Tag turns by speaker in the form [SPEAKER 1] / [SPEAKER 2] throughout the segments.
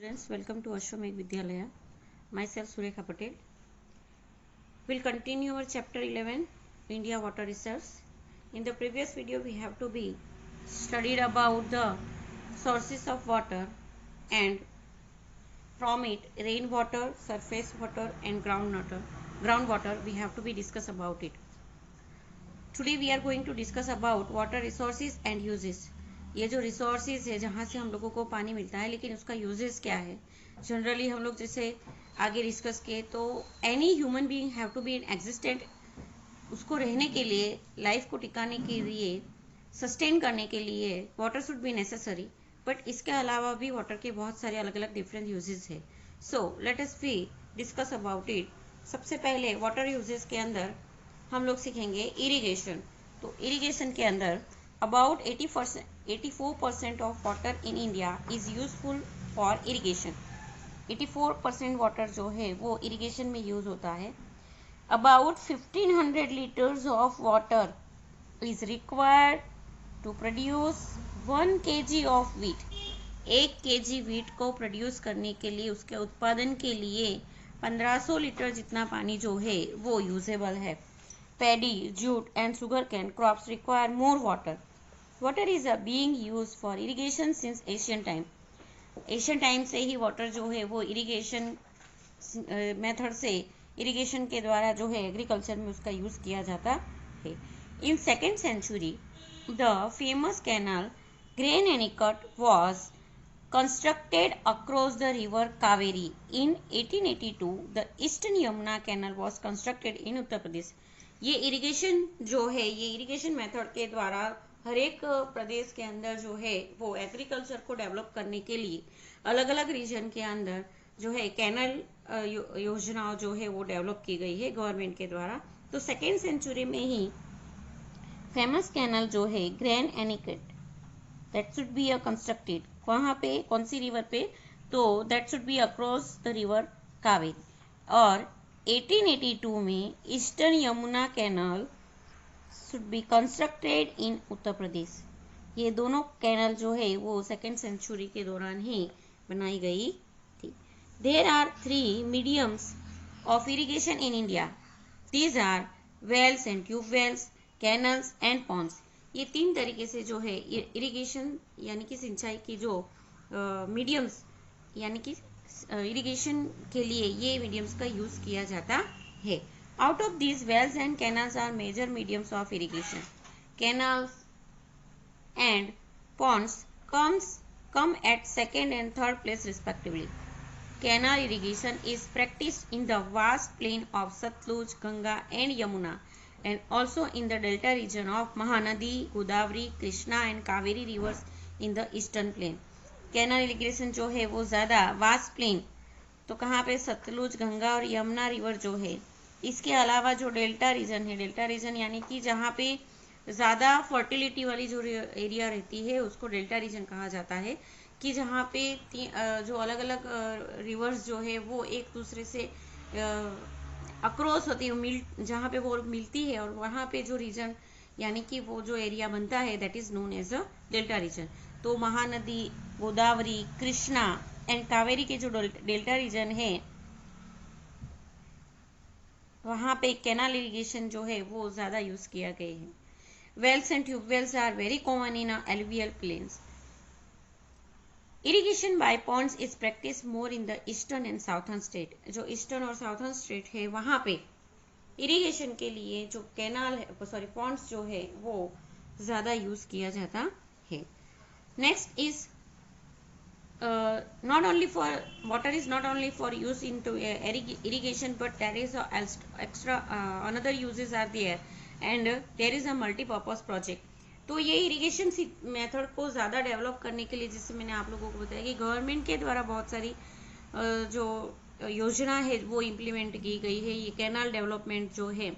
[SPEAKER 1] Students, welcome to Ashwamegh Vidyalaya. Myself Surekha Patel. We'll continue our chapter 11, India Water Resource. In the previous video, we have to be studied about the sources of water, and from it, rainwater, surface water, and groundwater. We have to be discuss about it. Today we are going to discuss about water resources and uses. ये जो resources है जहाँ से हम लोगों को पानी मिलता है, लेकिन उसका यूजेस क्या है. जनरली हम लोग जैसे आगे डिस्कस किए तो any human being have to be in existent. उसको रहने के लिए, लाइफ को टिकाने के लिए, सस्टेन करने के लिए water should be necessary. But इसके अलावा भी वाटर के बहुत सारे अलग अलग डिफरेंट यूजेस है. So let us be discuss about it. सबसे पहले वाटर यूजेस के अंदर हम लोग सीखेंगे इरिगेशन. तो इरिगेशन के अंदर about 84% of water in India is useful for irrigation. 84% water जो है वो इरिगेशन में यूज होता है. About 1500 liters of water is required to produce 1 kg of wheat. 1 kg wheat को प्रोड्यूस करने के लिए, उसके उत्पादन के लिए 1500 लीटर जितना पानी जो है वो यूजेबल है. Paddy, jute and sugarcane crops require more water. Water is being used for irrigation since ancient time. Asian time से ही वाटर जो है वो इरिगेशन मेथड से, इरिगेशन के द्वारा जो है एग्रीकल्चर में उसका यूज किया जाता है. In second century the famous canal Grand Anicut was constructed across the river Kaveri. In 1882 the Eastern Yamuna Canal was constructed in Uttar Pradesh. ये इरिगेशन जो है, ये इरिगेशन मेथड के द्वारा हर एक प्रदेश के अंदर जो है वो एग्रीकल्चर को डेवलप करने के लिए अलग अलग रीजन के अंदर जो है कैनल योजना जो है वो डेवलप की गई है गवर्नमेंट के द्वारा. तो सेकेंड सेंचुरी में ही फेमस कैनल जो है Grand Anicut, that should be constructed. वहाँ पे कौन सी रिवर पे? तो that should be across the river Kaveri. और 1882 में Eastern Yamuna canal should be constructed in Uttar Pradesh. ये दोनों कैनल जो है वो सेकेंड सेंचुरी के दौरान ही बनाई गई थी. There are 3 mediums of irrigation in India. These are wells and tube wells, canals and ponds. ये 3 तरीके से जो है इरिगेशन यानी कि सिंचाई की जो मीडियम्स यानी कि इरिगेशन के लिए ये मीडियम्स का यूज किया जाता है. Out of these, wells and canals are major mediums of irrigation. Canals and ponds come at second and third place respectively. Canal irrigation is practiced in the vast plain of Satluj, Ganga and Yamuna, and also in the delta region of Mahanadi, Godavari, Krishna and Kaveri rivers in the eastern plain. Canal irrigation जो है वो ज़्यादा vast plain, तो कहाँ पे? सतलुज, गंगा और Yamuna river जो है. इसके अलावा जो डेल्टा रीजन है, डेल्टा रीजन यानी कि जहाँ पे ज़्यादा फर्टिलिटी वाली जो एरिया रहती है उसको डेल्टा रीजन कहा जाता है. कि जहाँ पे जो अलग अलग रिवर्स जो है वो एक दूसरे से अक्रॉस होती है, जहाँ पे वो मिलती है, और वहाँ पे जो रीजन यानी कि वो जो एरिया बनता है that is known as a delta region. तो महानदी, गोदावरी, कृष्णा एंड कावेरी के जो डेल्टा रीजन है वहाँ पे कैनाल इरिगेशन जो है वो ज़्यादा यूज़ किया गया है. Wells and tube wells are very common in alluvial plains. Irrigation by ponds is practice more in the eastern and southern state. जो ईस्टर्न और साउथर्न स्टेट है वहाँ पे इरिगेशन के लिए जो कैनाल है, सॉरी पॉन्ड्स जो है वो ज़्यादा यूज़ किया जाता है. Next is not only for water is not only for use into irrigation, but there is a extra another uses are there, and there is a multi-purpose project. तो ये irrigation method को ज़्यादा develop करने के लिए, जैसे मैंने आप लोगों को बताया कि गवर्नमेंट के द्वारा बहुत सारी जो योजना है वो इम्प्लीमेंट की गई है. ये कैनाल डेवलपमेंट जो है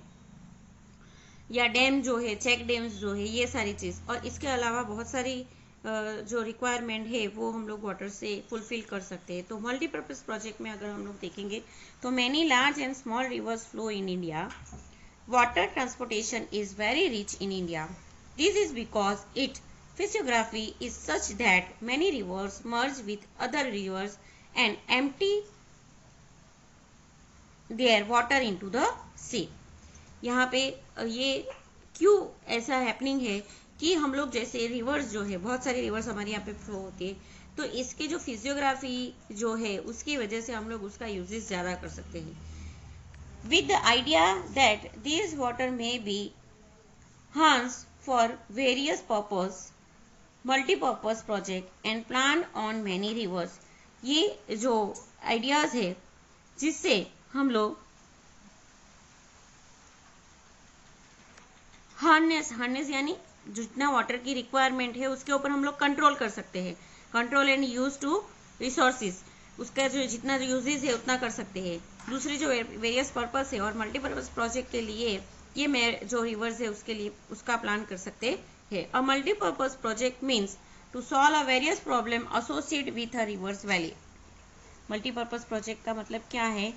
[SPEAKER 1] या डैम जो है, चेक डैम्स जो है, ये सारी चीज़. और इसके अलावा बहुत सारी जो रिक्वायरमेंट है वो हम लोग वाटर से फुलफिल कर सकते हैं. तो मल्टीपर्पज़ प्रोजेक्ट में अगर हम लोग देखेंगे तो many large and small reverse flow in India. Water transportation is very rich in India. This is because it physiography is such that many rivers merge with other rivers and empty their water into the sea. यहाँ पे ये क्यों ऐसा happening है कि हम लोग जैसे रिवर्स जो है, बहुत सारी रिवर्स हमारे यहाँ पे फ्लो होती है, तो इसके जो फिजियोग्राफी जो है उसकी वजह से हम लोग उसका यूजेस ज़्यादा कर सकते हैं, with the idea that this water may be harnessed for various purpose, multi-purpose project and plan on many rivers. ये जो आइडियाज है जिससे हम लोग हार्नेस यानी जितना वाटर की रिक्वायरमेंट है उसके ऊपर हम लोग कंट्रोल कर सकते हैं, control and use to resources, उसका जो जितना यूजेस है उतना कर सकते हैं। दूसरी जो वेरियस पर्पस है और मल्टीपर्पज प्रोजेक्ट के लिए ये जो रिवर्स है उसके लिए उसका प्लान कर सकते हैं। A multipurpose project means to solve a various problem associated with a rivers valley. Multipurpose project का मतलब क्या है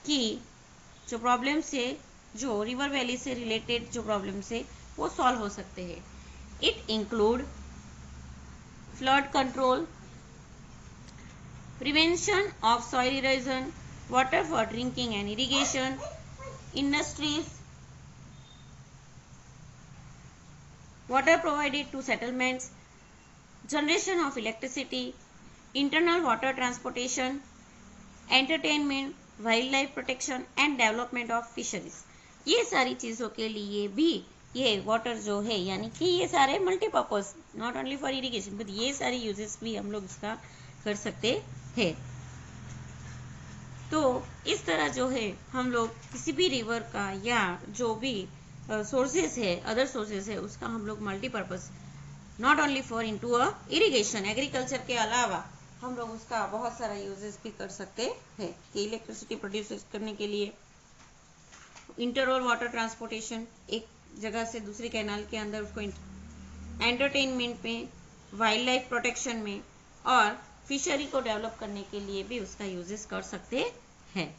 [SPEAKER 1] कि जो प्रॉब्लम से जो रिवर वैली से रिलेटेड जो प्रॉब्लम्स है वो सॉल्व हो सकते हैं। It include flood control, prevention of soil erosion, water for drinking and irrigation, industries, water provided to settlements, generation of electricity, internal water transportation, entertainment, wildlife protection and development of fisheries. ये सारी चीज़ों के लिए भी ये water जो है यानी कि ये सारे multipurpose, not only for irrigation but ये सारे यूजेस भी हम लोग इसका कर सकते हैं। तो इस तरह जो है हम लोग किसी भी रिवर का या जो भी सोर्सेस है, अदर सोर्सेस है, उसका हम लोग multipurpose not only for into a irrigation, agriculture के अलावा हम लोग उसका बहुत सारा यूजेस भी कर सकते हैं कि इलेक्ट्रिसिटी प्रोड्यूस करने के लिए, इंटरऑल वाटर ट्रांसपोर्टेशन, एक जगह से दूसरी कैनाल के अंदर उसको एंटरटेनमेंट में, वाइल्ड लाइफ प्रोटेक्शन में और फिशरी को डेवलप करने के लिए भी उसका यूजेस कर सकते हैं।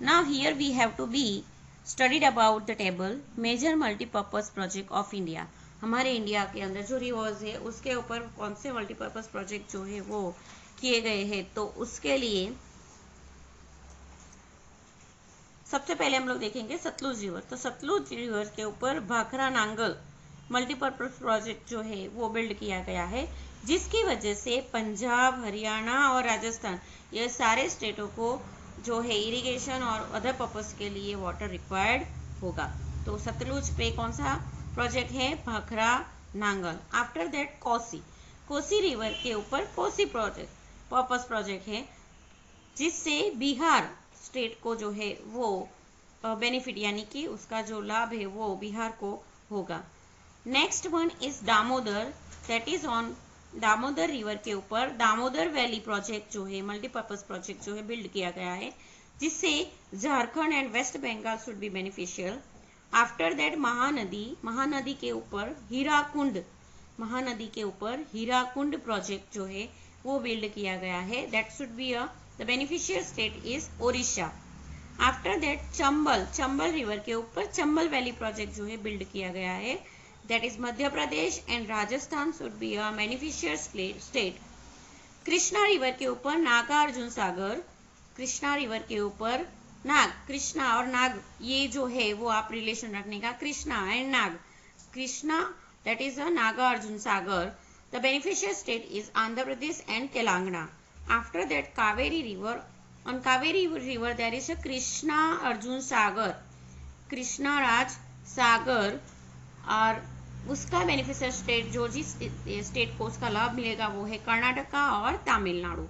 [SPEAKER 1] Now here we have to be studied about the table major multipurpose project of India. हमारे इंडिया के अंदर जो रिवर्स है उसके ऊपर कौन से मल्टीपर्पज प्रोजेक्ट जो है वो किए गए हैं, तो उसके लिए सबसे पहले हम लोग देखेंगे सतलुज रिवर। तो सतलुज रिवर के ऊपर भाखरा नांगल मल्टीपर्पज प्रोजेक्ट जो है वो बिल्ड किया गया है, जिसकी वजह से पंजाब, हरियाणा और राजस्थान ये सारे स्टेटों को जो है इरिगेशन और अदर पर्पस के लिए वाटर रिक्वायर्ड होगा। तो सतलुज पे कौन सा प्रोजेक्ट है? Bhakra Nangal. After that Kosi river के ऊपर कोसी प्रोजेक्ट पर्पस प्रोजेक्ट है, जिससे बिहार स्टेट को जो है वो बेनिफिट यानी कि उसका जो लाभ है वो बिहार को होगा। Next one is Damodar, that is on Damodar river के ऊपर दामोदर वैली प्रोजेक्ट जो है मल्टीपर्पज प्रोजेक्ट जो है बिल्ड किया गया है, जिससे Jharkhand and West Bengal should be beneficial. After that Mahanadi के ऊपर हीराकुंड प्रोजेक्ट जो है वो बिल्ड किया गया है, that should be the beneficial state is Odisha. After that Chambal river के ऊपर चंबल वैली प्रोजेक्ट जो है बिल्ड किया गया है, that is Madhya Pradesh and Rajasthan should be a beneficiary state. Krishna river के ऊपर नागार्जुन सागर, कृष्णा रिवर के ऊपर कृष्णा और नाग ये जो है वो आप रिलेशन रखने का, Krishna and Nag, Krishna that is a Nagarjun Sagar. The beneficiary state is Andhra Pradesh and Telangana. After that Kaveri river, on Kaveri river there is a Krishna Arjun Sagar, Krishna Raj Sagar, और उसका बेनिफिशियल स्टेट जो जिस state को उसका लाभ मिलेगा वो है कर्नाटका और तमिलनाडु।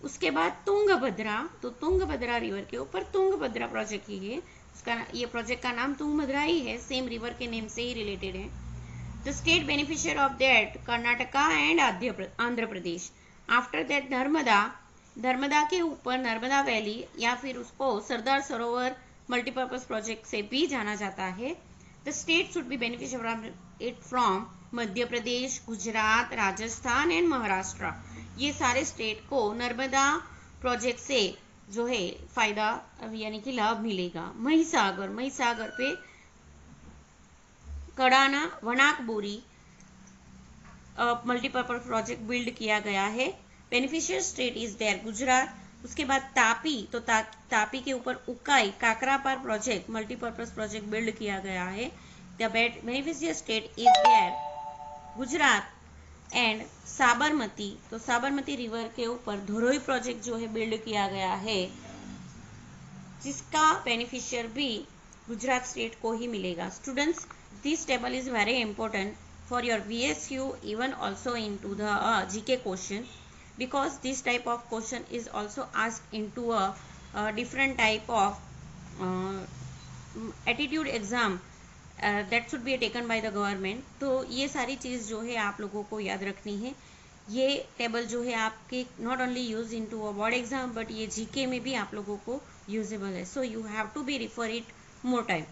[SPEAKER 1] उसके बाद तुंगभद्रा, तो तुंगभद्रा रिवर के ऊपर तुंगभद्रा प्रोजेक्ट ही है, उसका ये प्रोजेक्ट का नाम तुंगभद्रा ही है, सेम रिवर के नेम से ही रिलेटेड है। The state beneficiary of that Karnataka and Andhra Pradesh. After that Narmada के ऊपर नर्मदा वैली या फिर उसको सरदार सरोवर मल्टीपर्पज प्रोजेक्ट से भी जाना जाता है। The state should be beneficial from Madhya Pradesh, Gujarat, Rajasthan and Maharashtra. ये सारे स्टेट को नर्मदा प्रोजेक्ट से जो है फायदा यानी कि लाभ मिलेगा। महिसागर पे Kadana Wanakbori multipurpose project build किया गया है। Beneficial state is there Gujarat. उसके बाद तापी, तो तापी के ऊपर Ukai Kakrapar project multipurpose project build किया गया है। The beneficial state is there Gujarat and Sabarmati, तो साबरमती रिवर के ऊपर धोरोई प्रोजेक्ट जो है बिल्ड किया गया है, जिसका बेनिफिशियर भी गुजरात स्टेट को ही मिलेगा। Students, this table is very important for your VSU, even also into the GK question, because this type of question is also asked into a different type of attitude exam that should be taken by the government। तो ये सारी चीज़ जो है आप लोगों को याद रखनी है। ये टेबल जो है आपके not only use into a board exam but ये जीके में भी आप लोगों को यूजेबल है। So you have to be refer it more time.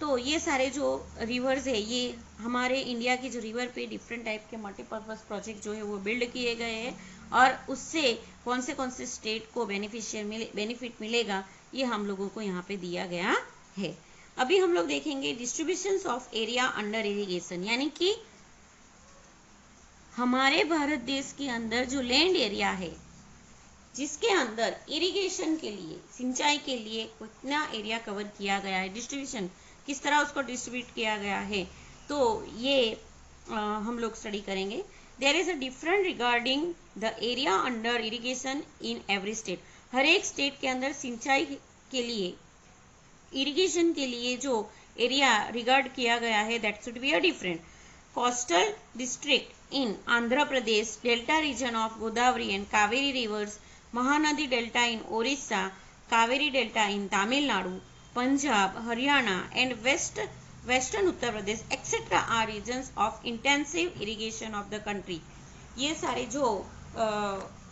[SPEAKER 1] तो ये सारे जो रिवर्स है, ये हमारे इंडिया की जो रिवर पे डिफरेंट टाइप के मल्टीपर्पज प्रोजेक्ट जो है वो बिल्ड किए गए हैं, और उससे कौन से स्टेट को बेनिफिट मिलेगा ये हम लोगों को यहाँ पे दिया गया है। अभी हम लोग देखेंगे distribution of area under irrigation, यानी कि हमारे भारत देश के अंदर जो लैंड एरिया है जिसके अंदर इरिगेशन के लिए, सिंचाई के लिए कितना एरिया कवर किया गया है, डिस्ट्रीब्यूशन किस तरह उसको डिस्ट्रीब्यूट किया गया है, तो ये हम लोग स्टडी करेंगे। There is a different regarding the area under irrigation in every state. हर एक स्टेट के अंदर सिंचाई के लिए, इरिगेशन के लिए जो एरिया रिगार्ड किया गया है that should be a different. Coastal district in Andhra Pradesh, delta region of Godavari and Kaveri rivers, Mahanadi delta in Odisha, Kaveri delta in Tamil Nadu, Punjab, Haryana and western Uttar Pradesh etcetera are regions of intensive irrigation of the country. ये सारे जो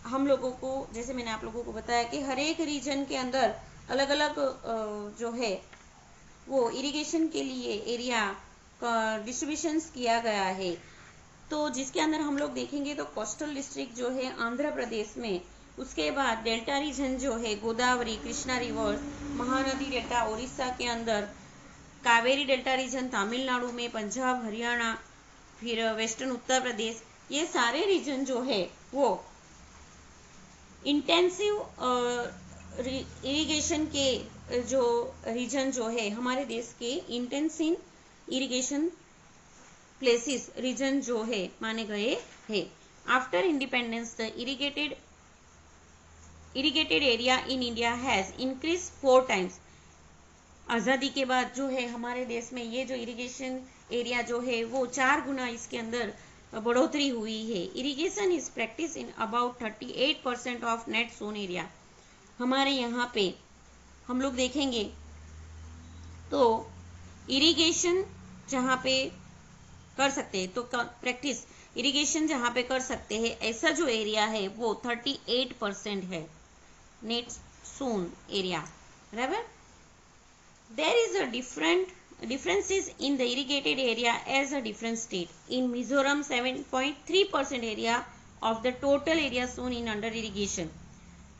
[SPEAKER 1] हम लोगों को, जैसे मैंने आप लोगों को बताया कि हर एक रीजन के अंदर अलग अलग जो है वो इरिगेशन के लिए एरिया डिस्ट्रीब्यूशन किया गया है। तो जिसके अंदर हम लोग देखेंगे तो कोस्टल डिस्ट्रिक्ट जो है आंध्र प्रदेश में, उसके बाद डेल्टा रीजन जो है गोदावरी कृष्णा रिवर्स, महानदी डेल्टा उड़ीसा के अंदर, कावेरी डेल्टा रीजन तमिलनाडु में, पंजाब हरियाणा, फिर वेस्टर्न उत्तर प्रदेश, ये सारे रीजन जो है वो इंटेंसिव इरिगेशन के जो रीजन जो है हमारे देश के इंटेंसिव इरिगेशन प्लेसेस रीजन जो है माने गए हैं। After independence the irrigated area in India has increase 4 times। आज़ादी के बाद जो है हमारे देश में ये जो इरिगेशन एरिया जो है वो 4 गुना इसके अंदर बढ़ोतरी हुई है। Irrigation is practice in about 38% of net sown area. हमारे यहाँ पे हम लोग देखेंगे तो इरिगेशन जहाँ पे कर सकते हैं, तो प्रैक्टिस इरिगेशन जहाँ पे कर सकते हैं ऐसा जो एरिया है वो 38% है नेट सोन एरिया, बराबर। There is a differences in the irrigated area as a different state. In Mizoram, 7.3% area of the total area sown in under irrigation.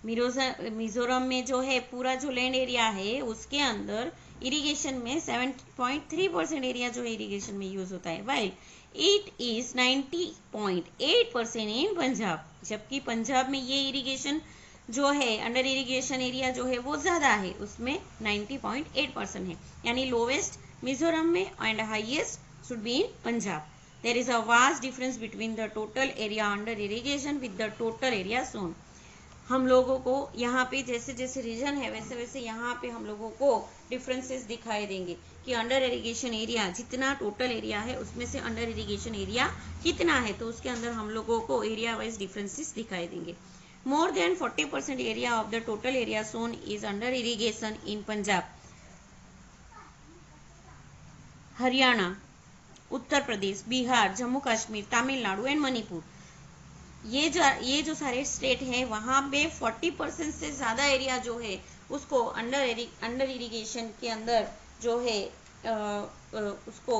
[SPEAKER 1] Mizoram में जो है पूरा जो लैंड एरिया है उसके अंदर इरिगेशन में 7.3% एरिया जो है इरिगेशन में यूज होता है, वाइल इट इज 90.8% इन पंजाब। जबकि पंजाब में ये इरिगेशन जो है अंडर इरिगेशन एरिया जो है वो ज्यादा है, उसमें 90.8% है, यानी लोवेस्ट मिजोरम में and highest should be in Punjab. There is a vast difference between the total area under irrigation with the total area sown. हम लोगों को यहाँ पे जैसे जैसे रीजन है वैसे वैसे यहाँ पे हम लोगों को डिफरेंसेस दिखाई देंगे कि अंडर इरिगेशन एरिया जितना टोटल एरिया है उसमें से अंडर इरिगेशन एरिया कितना है, तो उसके अंदर हम लोगों को एरिया वाइज डिफरेंसेस दिखाई देंगे। More than 40% area of the total area sown is under irrigation in Punjab, Haryana, Uttar Pradesh, Bihar, Jammu Kashmir, Tamil Nadu and Manipur. ये जो सारे स्टेट हैं वहाँ पे 40% से ज़्यादा एरिया जो है उसको अंडर इरिगेशन के अंदर जो है उसको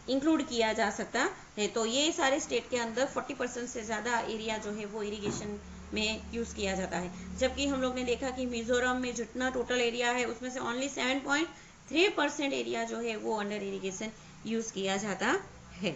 [SPEAKER 1] इंक्लूड किया जा सकता है। तो ये सारे स्टेट के अंदर 40% से ज़्यादा एरिया जो है वो इरिगेशन में यूज़ किया जाता है। जबकि हम लोग ने देखा कि मिजोरम में जितना टोटल एरिया है उसमें से ओनली 7.3% एरिया जो है वो अंडर इरिगेशन यूज़ किया जाता है।